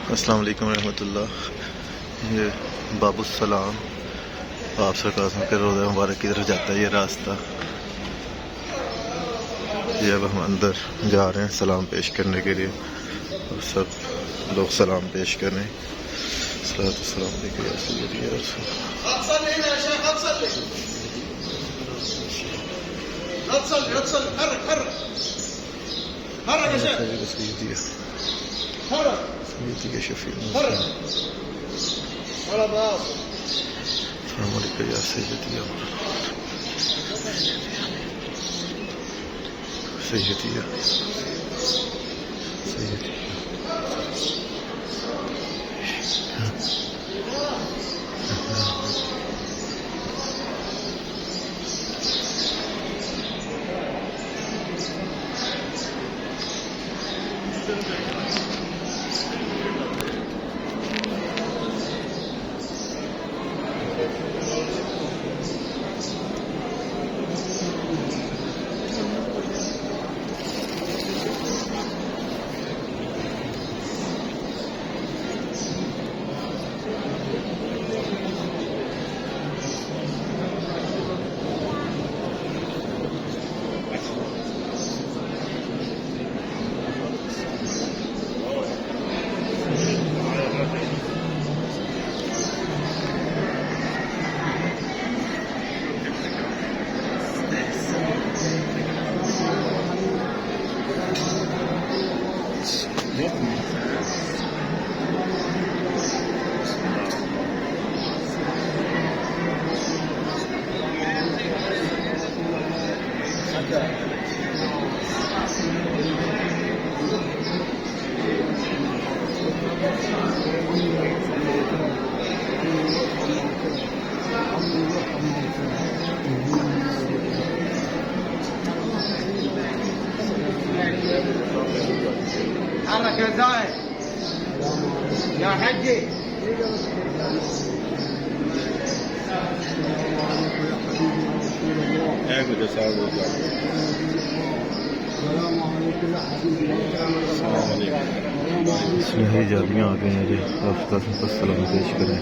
अस्सलाम वालेकुम रहमतुल्लाह। ये बाबुसलाम आप सरकार के रोज़ा मुबारक की तरफ जाता है ये रास्ता। ये अब हम अंदर जा रहे हैं सलाम पेश करने के लिए और सब लोग सलाम पेश कर रहे हैं। सलाम سيدي شفيع السلام عليك يا سيدتي يا سيدتي يا سيدتي حرك يا زاهد يا حجي. इसमें जालियाँ आ गई हैं जी। आप सलाम पेश करें।